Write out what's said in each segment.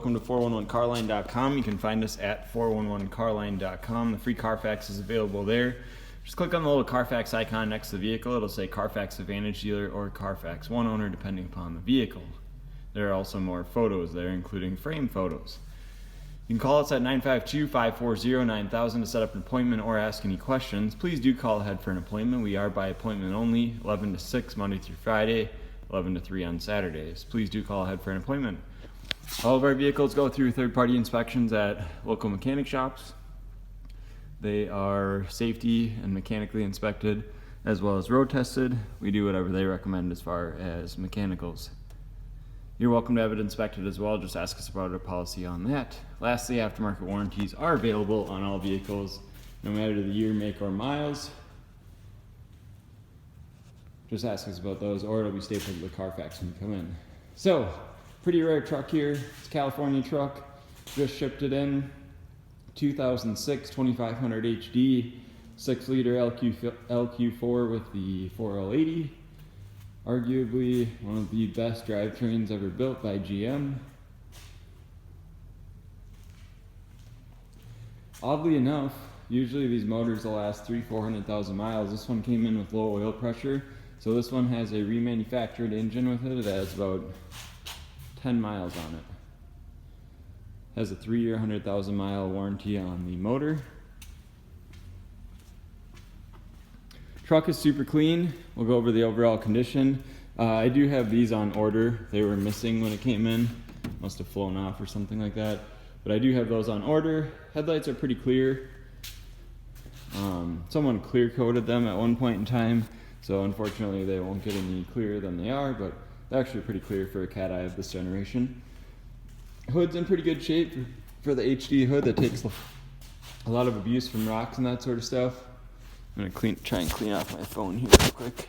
Welcome to 411carline.com. You can find us at 411carline.com. The free Carfax is available there. Just click on the little Carfax icon next to the vehicle. It'll say Carfax Advantage Dealer or Carfax One Owner depending upon the vehicle. There are also more photos there, including frame photos. You can call us at 952-540-9000 to set up an appointment or ask any questions. Please do call ahead for an appointment. We are by appointment only, 11 to 6 Monday through Friday, 11 to 3 on Saturdays. Please do call ahead for an appointment. All of our vehicles go through third-party inspections at local mechanic shops. They are safety and mechanically inspected as well as road tested. We do whatever they recommend as far as mechanicals. You're welcome to have it inspected as well. Just ask us about our policy on that. Lastly, aftermarket warranties are available on all vehicles, no matter the year, make, or miles. Just ask us about those, or it'll be stapled to the Carfax when you come in. So, pretty rare truck here. It's a California truck. Just shipped it in. 2006 2500 HD, 6-liter LQ4 with the 4L80. Arguably one of the best drivetrains ever built by GM. Oddly enough, usually these motors will last 400,000 miles. This one came in with low oil pressure, so this one has a remanufactured engine with it. It has about 10 miles on it. Has a 3-year, 100,000 mile warranty on the motor. Truck is super clean. We'll go over the overall condition. I do have these on order. They were missing when it came in. Must have flown off or something like that. But I do have those on order. Headlights are pretty clear. Someone clear coated them at one point in time, so unfortunately they won't get any clearer than they are, but they're actually pretty clear for a cat eye of this generation. Hood's in pretty good shape for the HD hood that takes a lot of abuse from rocks and that sort of stuff. I'm gonna try and clean off my phone here real quick.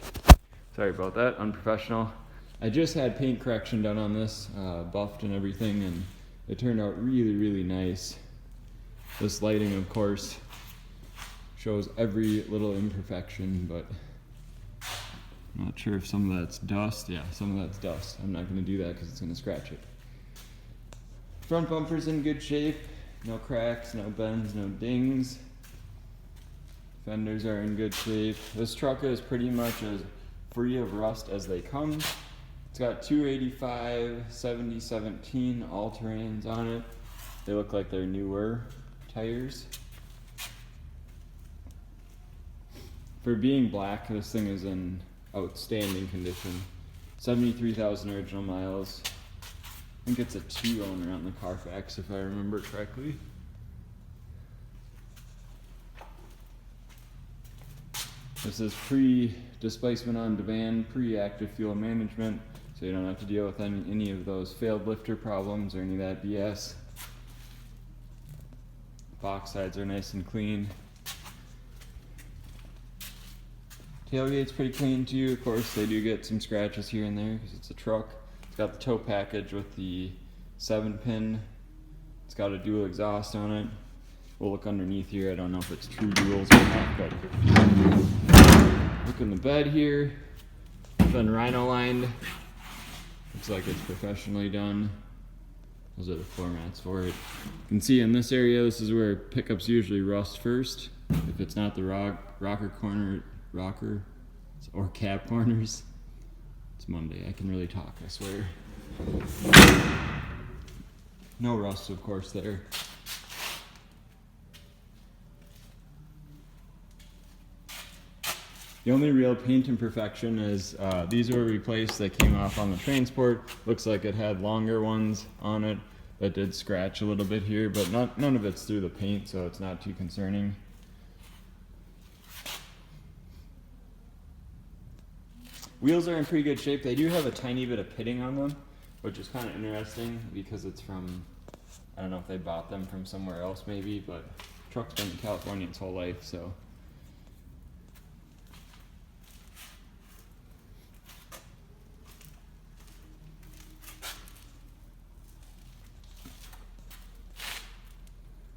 Sorry about that, unprofessional. I just had paint correction done on this, buffed and everything, and it turned out really, really nice. This lighting, of course, shows every little imperfection, but I'm not sure if some of that's dust. Yeah, some of that's dust. I'm not gonna do that because it's gonna scratch it. Front bumper's in good shape. No cracks, no bends, no dings. Fenders are in good shape. This truck is pretty much as free of rust as they come. It's got 285 7017 all-terrains on it. They look like they're newer tires. For being black, this thing is in outstanding condition. 73,000 original miles. I think it's a 2-owner on the Carfax if I remember correctly. This is pre-displacement on demand, pre-active fuel management, so you don't have to deal with any of those failed lifter problems or any of that BS. Box sides are nice and clean. Tailgate's pretty clean too. Of course, they do get some scratches here and there because it's a truck. It's got the tow package with the 7-pin. It's got a dual exhaust on it. We'll look underneath here. I don't know if it's true duals or not, but look in the bed here. It's been rhino lined. Looks like it's professionally done. Those are the floor mats for it. You can see in this area, this is where pickups usually rust first. If it's not the rocker or cab corners. It's Monday, I can really talk, I swear. No rust, of course, there. The only real paint imperfection is these were replaced. They came off on the transport. Looks like it had longer ones on it that did scratch a little bit here, but none of it's through the paint, so it's not too concerning. Wheels are in pretty good shape. They do have a tiny bit of pitting on them, which is kind of interesting because it's from, I don't know if they bought them from somewhere else maybe, but the truck's been in California its whole life, so.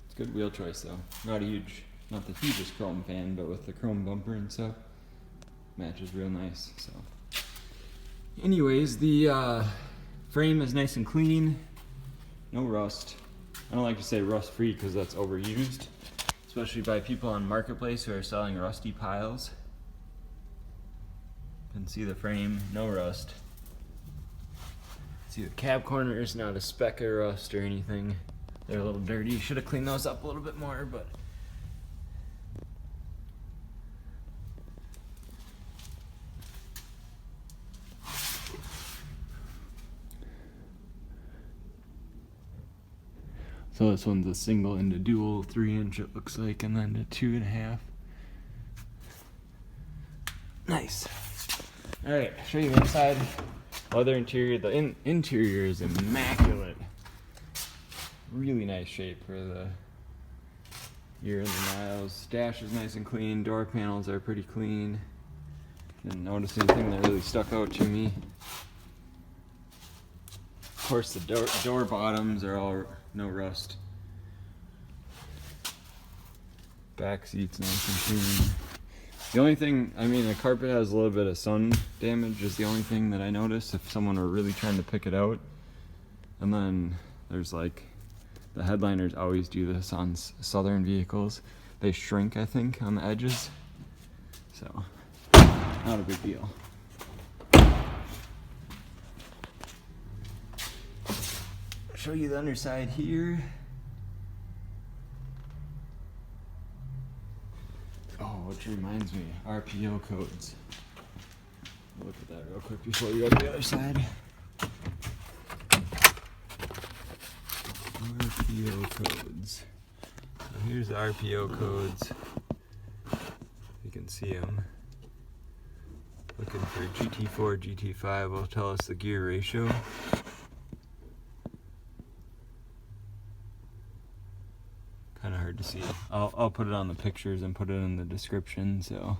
It's a good wheel choice though. Not the hugest chrome fan, but with the chrome bumper and stuff, matches real nice, so. Anyways, the frame is nice and clean. no rust. I don't like to say rust free because that's overused, especially by people on Marketplace who are selling rusty piles. You can see the frame, no rust. See the cab corners, not a speck of rust or anything. They're a little dirty. Should have cleaned those up a little bit more, but so this one's a single into dual 3-inch it looks like, and then a 2.5. Nice. Alright, show you the inside. Leather interior. The interior is immaculate. Really nice shape for the year and the miles. Dash is nice and clean. Door panels are pretty clean. Didn't notice anything that really stuck out to me. Of course, the door bottoms are all no rust. Back seats nice and clean. The only thing, I mean, the carpet has a little bit of sun damage is the only thing that I noticed if someone were really trying to pick it out. And then there's like, the headliners always do this on southern vehicles. They shrink, I think, on the edges. So, not a big deal. Show you the underside here. Oh, which reminds me, Rpo Codes. Look at that real quick before we go to the other side. Rpo Codes. So here's the Rpo Codes. You can see them. Looking for GT4, GT5 will tell us the gear ratio. Kind of hard to see. I'll put it on the pictures and put it in the description. So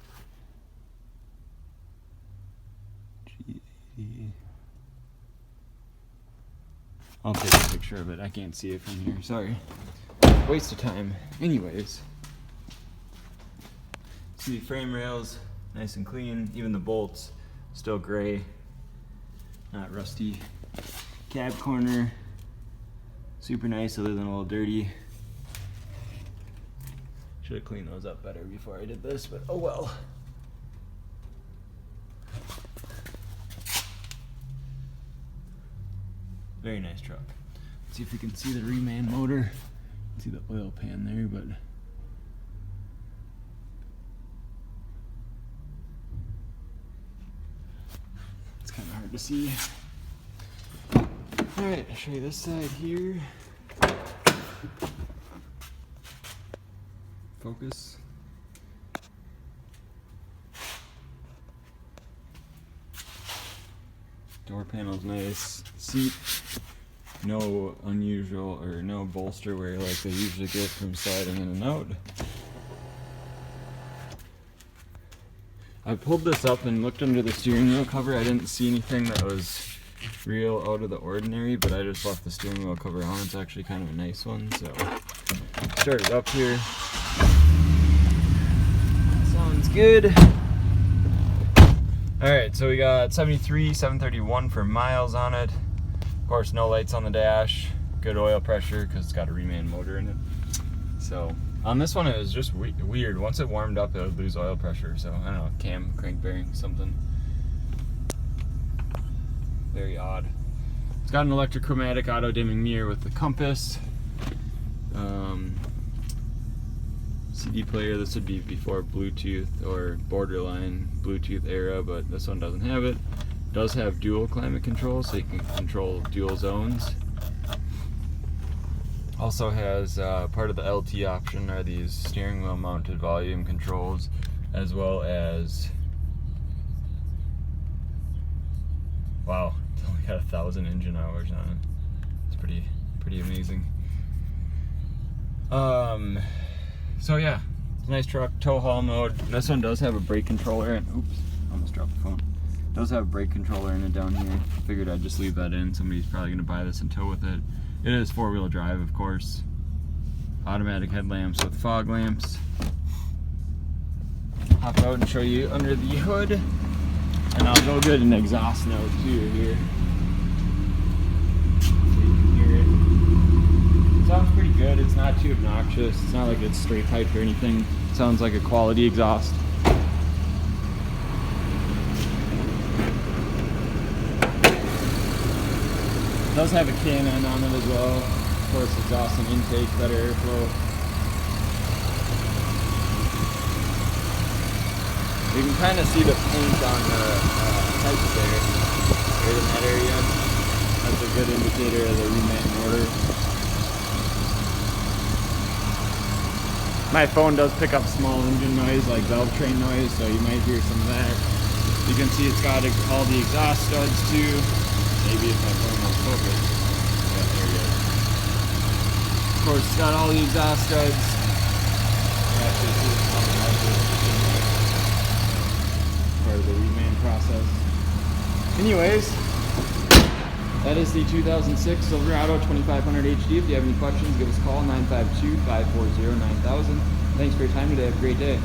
I'll take a picture of it. I can't see it from here. Sorry. Waste of time. Anyways, see frame rails, nice and clean. Even the bolts, still gray, not rusty. Cab corner, super nice, other than a little dirty. Should have cleaned those up better before I did this, but oh well. Very nice truck. Let's see if we can see the reman motor. See the oil pan there, but it's kind of hard to see. Alright, I'll show you this side here. Focus. Door panel's nice. Seat, no unusual or no bolster wear like they usually get from sliding in and out. I pulled this up and looked under the steering wheel cover. I didn't see anything that was real out of the ordinary, but I just left the steering wheel cover on. It's actually kind of a nice one, so start it up here. Sounds good. Alright, so we got 73,731 for miles on it. Of course, no lights on the dash. Good oil pressure because it's got a reman motor in it. So on this one it was just weird. Once it warmed up it would lose oil pressure. So I don't know, cam, crank bearing, something. Very odd. It's got an electrochromatic auto dimming mirror with the compass. CD player, this would be before Bluetooth or borderline Bluetooth era, but this one doesn't have it. Does have dual climate control, so you can control dual zones. Also has part of the LT option are these steering wheel mounted volume controls, as well as, wow, it's only got 1,000 engine hours on it. It's pretty amazing. So yeah, it's a nice truck. Tow haul mode. This one does have a brake controller, and oops, almost dropped the phone. Does have a brake controller in it down here. Figured I'd just leave that in. Somebody's probably gonna buy this and tow with it. It is 4-wheel drive, of course. Automatic headlamps with fog lamps. Hop out and show you under the hood, and I'll go get an exhaust note too here. So you can hear it. obnoxious. It's not like it's straight piped or anything. It sounds like a quality exhaust. It does have a K&N on it as well. Of course, exhaust and intake, better airflow. You can kind of see the paint on the pipes there, right in that area. That's a good indicator of the reman motor. My phone does pick up small engine noise, like valve train noise, so you might hear some of that. You can see it's got all the exhaust studs too. Maybe if my phone will focus. Yeah, there you go. Of course, it's got all the exhaust studs. Part of the reman process. Anyways, that is the 2006 Silverado 2500 HD. If you have any questions, give us a call, 952-540-9000. Thanks for your time today. Have a great day.